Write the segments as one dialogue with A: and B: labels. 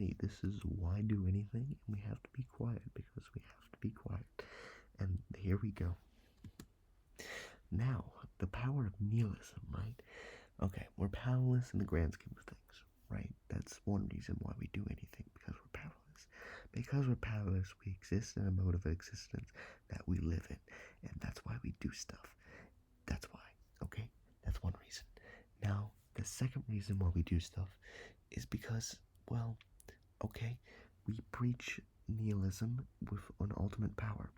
A: Hey, this is Why Do Anything, and we have to be quiet because we have to be quiet. And here we go. Now, the power of nihilism, right? Okay, we're powerless in the grand scheme of things, right? That's one reason why we do anything, because we're powerless. Because we're powerless, we exist in a mode of existence that we live in, and that's why we do stuff. That's why, okay? That's one reason. Now, the second reason why we do stuff is because, well, okay, we preach nihilism with an ultimate power.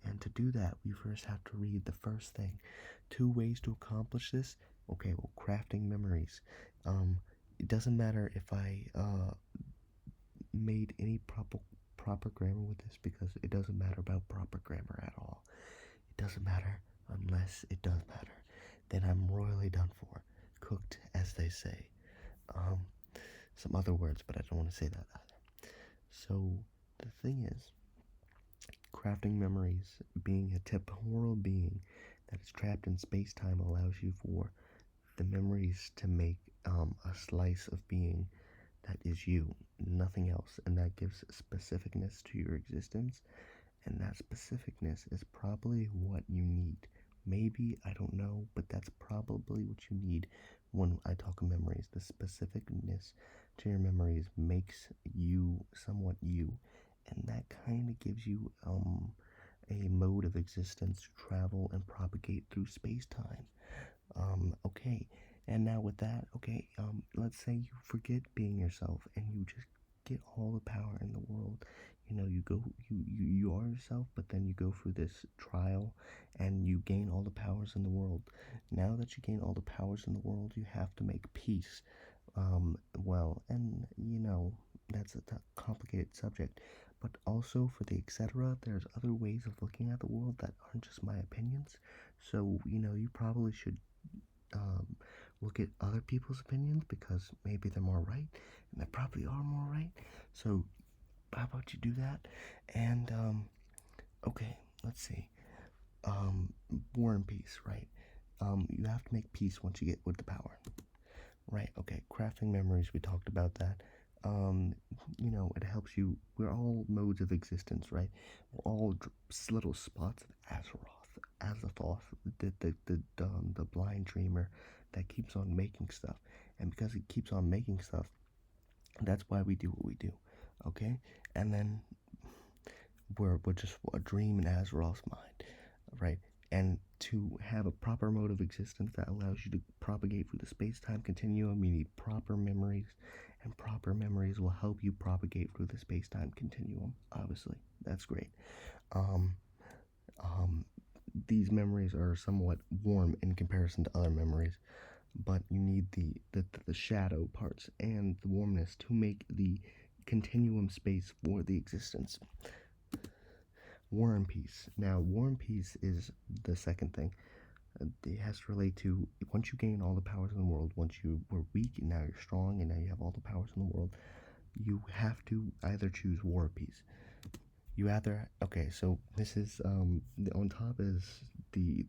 A: And to do that, we first have to read the first thing. 2 ways to accomplish this. Okay, well, crafting memories. It doesn't matter if I made any proper grammar with this, because it doesn't matter about proper grammar at all. It doesn't matter unless it does matter. Then I'm royally done for. Cooked, as they say. Um, some other words, but I don't want to say that either. So the thing is, crafting memories, being a temporal being that is trapped in space-time, allows you for the memories to make a slice of being that is you, nothing else, and that gives specificness to your existence, and that specificness is probably what you need. Maybe, I don't know, but that's probably what you need when I talk of memories. The specificness to your memories makes you somewhat you, and that kind of gives you a mode of existence to travel and propagate through space-time. Okay, and now with that, okay, let's say you forget being yourself and you just get all the power in the world. You are yourself, but then you go through this trial and you gain all the powers in the world. Now that you gain all the powers in the world, you have to make peace. Well, and that's a complicated subject, but also for the etc., there's other ways of looking at the world that aren't just my opinions. So, you probably should um, look at other people's opinions, because maybe they're more right, and they probably are more right. So, how about you do that? And, okay, let's see. War and peace, right? You have to make peace once you get with the power. Right, okay, crafting memories, we talked about that. Um, it helps you. We're all modes of existence, right? We're all little spots of Azathoth, the blind dreamer that keeps on making stuff. And because it keeps on making stuff, that's why we do what we do, okay? And then we're just a dream in Azeroth's mind, right? And to have a proper mode of existence that allows you to propagate through the space-time continuum, you need proper memories, and proper memories will help you propagate through the space-time continuum. Obviously, that's great. Um, um, these memories are somewhat warm in comparison to other memories, but you need the shadow parts and the warmness to make the continuum space for the existence. War and Peace. Now, War and Peace is the second thing. It has to relate to once you gain all the powers in the world, once you were weak and now you're strong and now you have all the powers in the world, you have to either choose War or Peace. You either so this is on top is the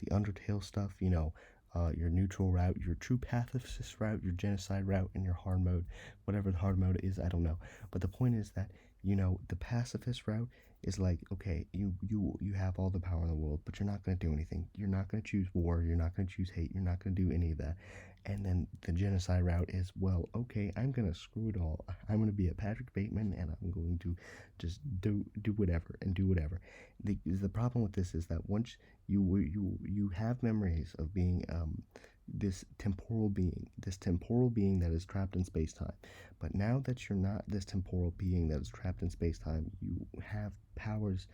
A: Undertale stuff. Your neutral route, your true pacifist route, your genocide route, and your hard mode, whatever the hard mode is, I don't know. But the point is that the pacifist route is like, okay, you have all the power in the world, but you're not going to do anything. You're not going to choose war. You're not going to choose hate. You're not going to do any of that. And then the genocide route is, well, okay, I'm going to screw it all. I'm going to be a Patrick Bateman, and I'm going to just do whatever and do whatever. The problem with this is that once you have memories of being this temporal being that is trapped in space-time. But now that you're not this temporal being that is trapped in space-time, you have powers.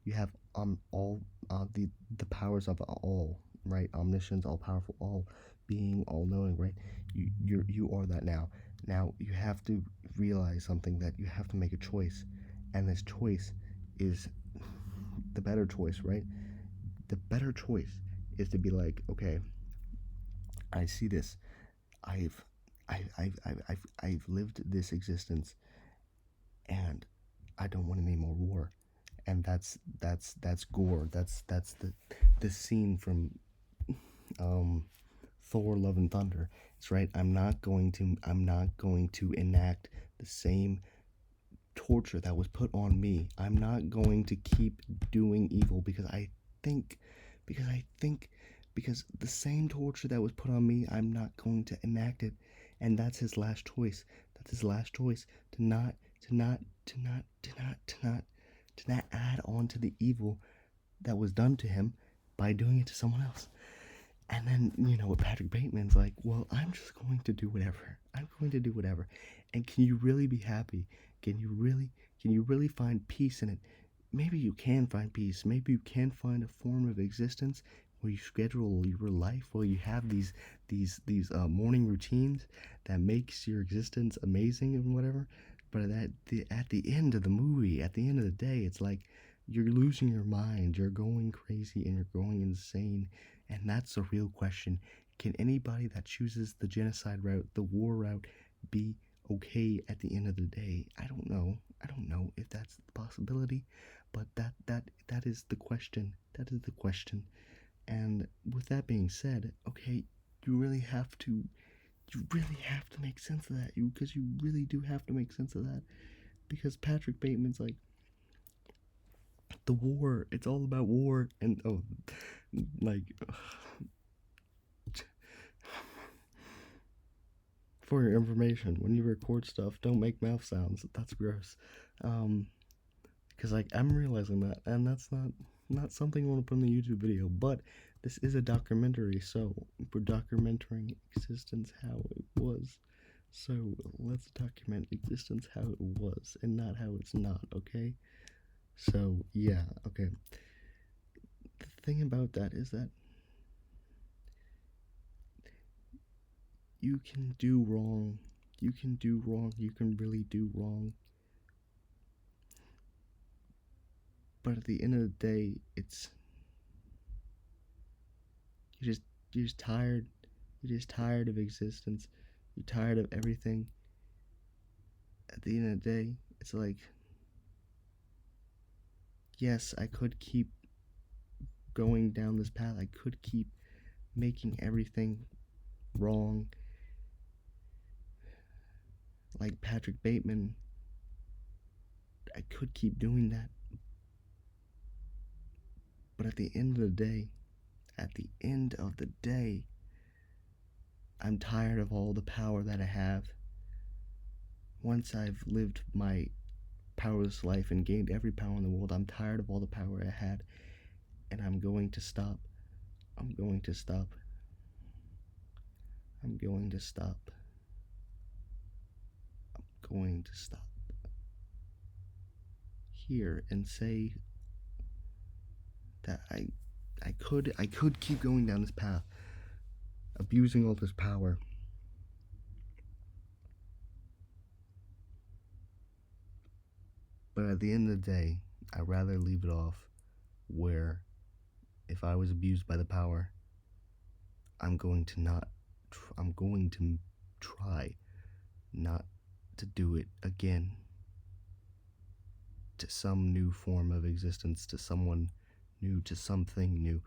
A: You have all the powers of all, right? Omniscience, all powerful, all being, all knowing, right? You are that now. Now you have to realize something, that you have to make a choice, and this choice is the better choice, right? The better choice is to be like, okay, I see this. I've I've lived this existence, and I don't want any more war. And that's gore. That's the scene from Thor: Love and Thunder. It's right. I'm not going to enact the same torture that was put on me. I'm not going to keep doing evil think because the same torture that was put on me, I'm not going to enact it. And that's his last choice. That's his last choice to not add on to the evil that was done to him by doing it to someone else. And then, with Patrick Bateman's like, well, I'm just going to do whatever. I'm going to do whatever. And can you really be happy? Can you really find peace in it? Maybe you can find peace. Maybe you can find a form of existence where you schedule your life, where you have these morning routines that makes your existence amazing and whatever. But at the end of the movie, at the end of the day, it's like you're losing your mind, you're going crazy, and you're going insane. And that's the real question. Can anybody that chooses the genocide route, the war route, be okay at the end of the day? I don't know. I don't know if that's the possibility, but that is the question. That is the question. And with that being said, okay, you really have to make sense of that. Because you really do have to make sense of that. Because Patrick Bateman's like, the war, it's all about war. And like, for your information, when you record stuff, don't make mouth sounds. That's gross. Because like, I'm realizing that, and that's not something I want to put in the YouTube video. But this is a documentary, so we're documenting existence how it was. So let's document existence how it was and not how it's not. Okay. So yeah. Okay. The thing about that is that you can do wrong. You can do wrong. You can really do wrong. But at the end of the day, you're just tired. You're just tired of existence. You're tired of everything. At the end of the day, it's like, yes, I could keep going down this path. I could keep making everything wrong. Like Patrick Bateman, I could keep doing that. But at the end of the day, I'm tired of all the power that I have. Once I've lived my powerless life and gained every power in the world, I'm tired of all the power I had, and I'm going to stop. I'm going to stop. I'm going to stop. I'm going to stop here and say that I could keep going down this path, abusing all this power. But at the end of the day, I'd rather leave it off where if I was abused by the power, I'm going to try not to do it again to some new form of existence, to someone new, to something new.